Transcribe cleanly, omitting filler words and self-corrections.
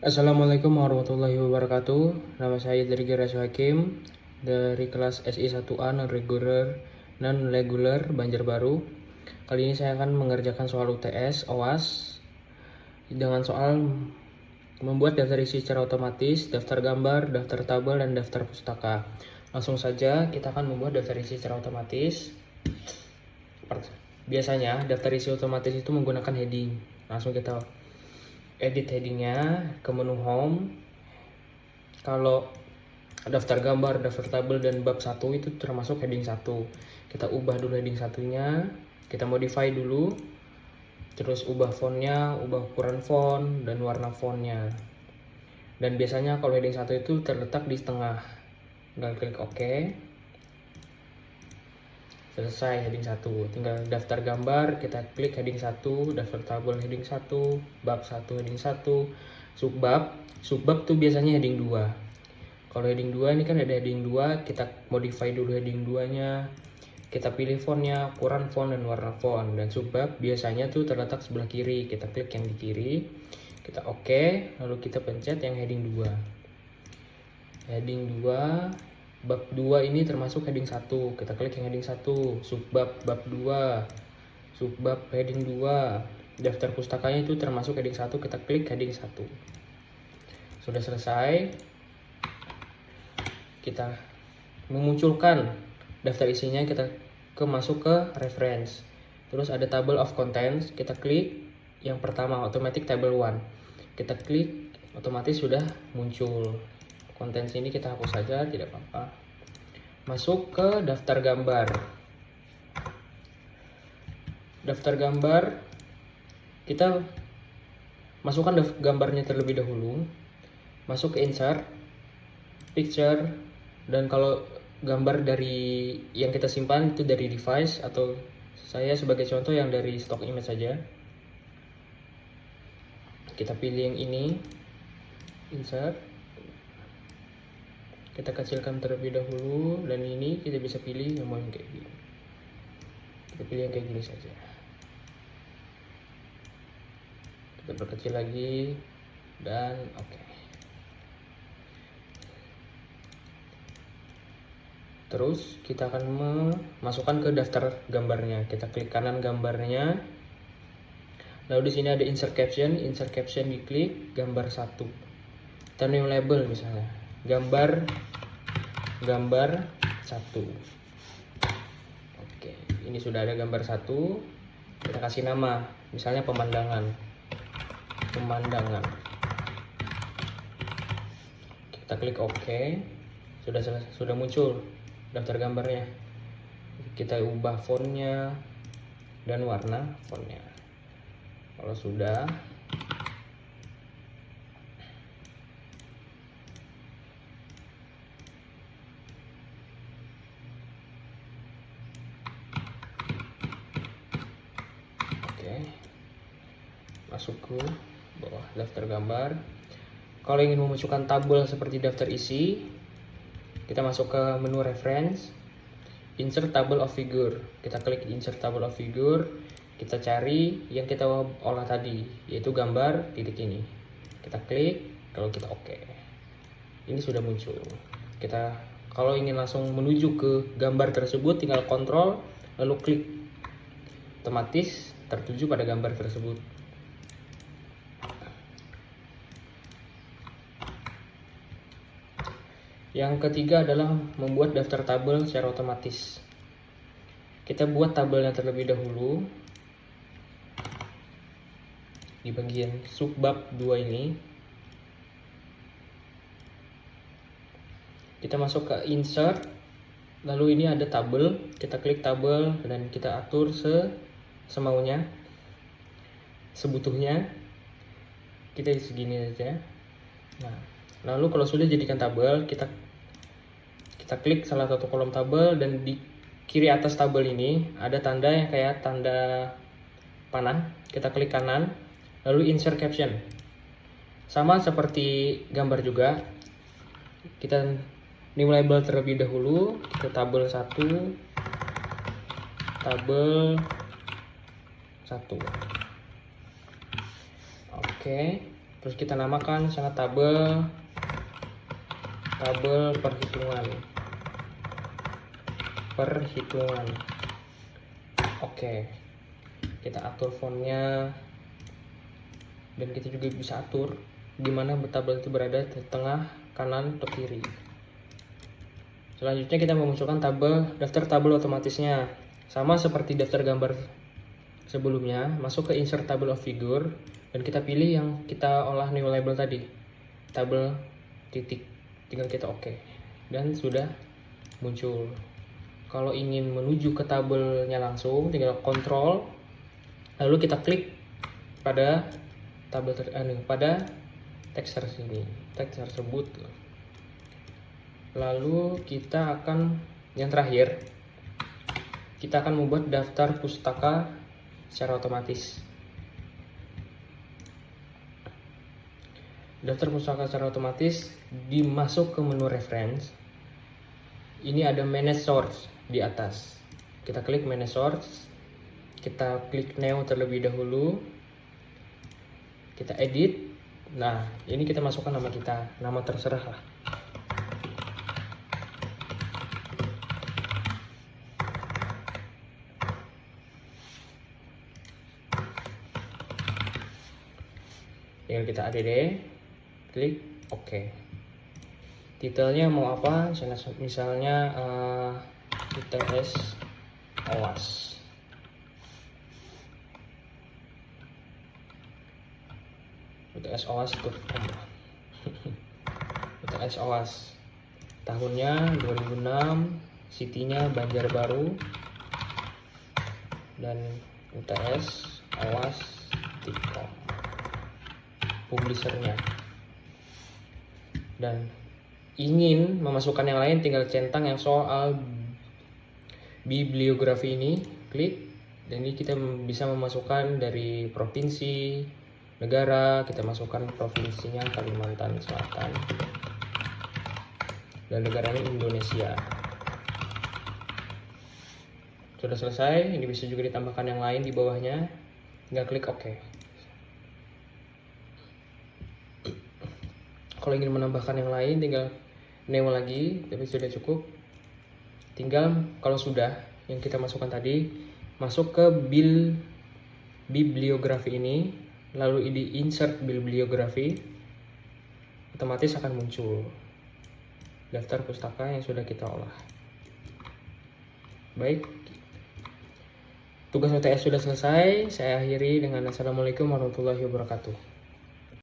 Assalamualaikum warahmatullahi wabarakatuh. Nama saya Dirga Hakim dari kelas SI 1A non-regular Banjarbaru. Kali ini saya akan mengerjakan soal UTS OAS dengan soal membuat daftar isi secara otomatis, daftar gambar, daftar tabel, dan daftar pustaka. Langsung saja kita akan membuat daftar isi secara otomatis. Biasanya daftar isi otomatis itu menggunakan heading. Langsung kita edit headingnya ke menu home. Kalau daftar gambar, daftar tabel, dan bab 1 itu termasuk heading 1. Kita ubah dulu heading satunya, kita modify dulu, terus ubah fontnya, ubah ukuran font dan warna fontnya. Dan biasanya kalau heading 1 itu terletak di tengah. Tinggal klik OK. Selesai heading 1. Tinggal daftar gambar, kita klik heading 1, daftar tabel heading 1, bab 1 heading 1, subbab tuh biasanya heading 2. Kalau heading 2 ini kan ada heading 2, kita modify dulu heading 2-nya. Kita pilih fontnya, ukuran font, dan warna font. Dan subbab biasanya tuh terletak sebelah kiri. Kita klik yang di kiri, kita OK, lalu kita pencet yang heading 2. Heading 2, bab 2 ini termasuk heading 1. Kita klik yang heading 1, subbab bab 2, subbab heading 2. Daftar pustakanya itu termasuk heading 1, kita klik heading 1. Sudah selesai. Kita memunculkan daftar isinya, kita masuk ke reference. Terus ada table of contents, kita klik yang pertama, automatic table 1. Kita klik, otomatis sudah muncul. Konten ini kita hapus saja, tidak apa-apa. Masuk ke daftar gambar. Daftar gambar, kita masukkan gambarnya terlebih dahulu. Masuk ke insert, picture, dan kalau gambar dari yang kita simpan itu dari device, atau saya sebagai contoh yang dari stock image saja. Kita pilih yang ini, insert. Kita kecilkan terlebih dahulu, dan ini kita bisa pilih yang mau yang kayak gini. Kita pilih yang kayak gini saja. Kita perkecil lagi, dan oke. Terus kita akan memasukkan ke daftar gambarnya. Kita klik kanan gambarnya. Lalu di sini ada insert caption diklik gambar 1. Kita new label misalnya gambar 1. Oke, ini sudah ada gambar 1. Kita kasih nama, misalnya pemandangan. Kita klik OK. Sudah muncul daftar gambarnya. Kita ubah fontnya dan warna fontnya. Kalau sudah, masuk ke bawah daftar gambar. Kalau ingin memasukkan tabel seperti daftar isi, kita masuk ke menu reference, insert table of figure. Kita klik insert table of figure, kita cari yang kita olah tadi, yaitu gambar titik ini. Kita klik, kalau kita OK. Ini sudah muncul. Kita kalau ingin langsung menuju ke gambar tersebut, tinggal kontrol lalu klik. Otomatis tertuju pada gambar tersebut. Yang ketiga adalah membuat daftar tabel secara otomatis. Kita buat tabelnya terlebih dahulu. Di bagian subbab 2 ini, kita masuk ke insert. Lalu ini ada tabel. Kita klik tabel dan kita atur semaunya, sebutuhnya. Kita segini saja. Nah, lalu kalau sudah jadikan tabel, kita klik salah satu kolom tabel, dan di kiri atas tabel ini ada tanda yang kayak tanda panah. Kita klik kanan, lalu insert caption. Sama seperti gambar juga, kita new label terlebih dahulu. Kita tabel 1, tabel 1. Oke, Terus kita namakan misalnya tabel perhitungan. Oke, kita atur fontnya, dan kita juga bisa atur di mana tabel itu berada, di tengah, kanan, atau kiri. Selanjutnya kita memunculkan daftar tabel otomatisnya. Sama seperti daftar gambar sebelumnya, masuk ke insert table of figure dan kita pilih yang kita olah new label tadi, tabel titik. Tinggal kita oke, dan sudah muncul. Kalau ingin menuju ke tabelnya langsung, tinggal kontrol, lalu kita klik pada pada teks tersebut. Lalu kita akan, yang terakhir, kita akan membuat daftar pustaka secara otomatis. Daftar pustaka secara otomatis dimasuk ke menu reference. Ini ada manage source di atas. Kita klik manage source, kita klik new terlebih dahulu, kita edit. Nah, ini kita masukkan nama kita, nama terserah lah. Tinggal kita add, klik OK. Titelnya mau apa? Misalnya UTS OWAS. UTS OWAS itu UTS OWAS. Tahunnya 2006, city-nya Banjarbaru, dan UTS OWAS.com publishernya. Dan ingin memasukkan yang lain, tinggal centang yang soal bibliografi ini, klik, dan ini kita bisa memasukkan dari provinsi, negara. Kita masukkan provinsinya Kalimantan Selatan dan negaranya Indonesia. Sudah selesai. Ini bisa juga ditambahkan yang lain di bawahnya, tinggal klik OK. Kalau ingin menambahkan yang lain, tinggal new lagi, tapi sudah cukup. Tinggal kalau sudah, yang kita masukkan tadi, masuk ke bibliografi ini, lalu di insert bibliografi, otomatis akan muncul daftar pustaka yang sudah kita olah. Baik, tugas UTS sudah selesai. Saya akhiri dengan assalamualaikum warahmatullahi wabarakatuh.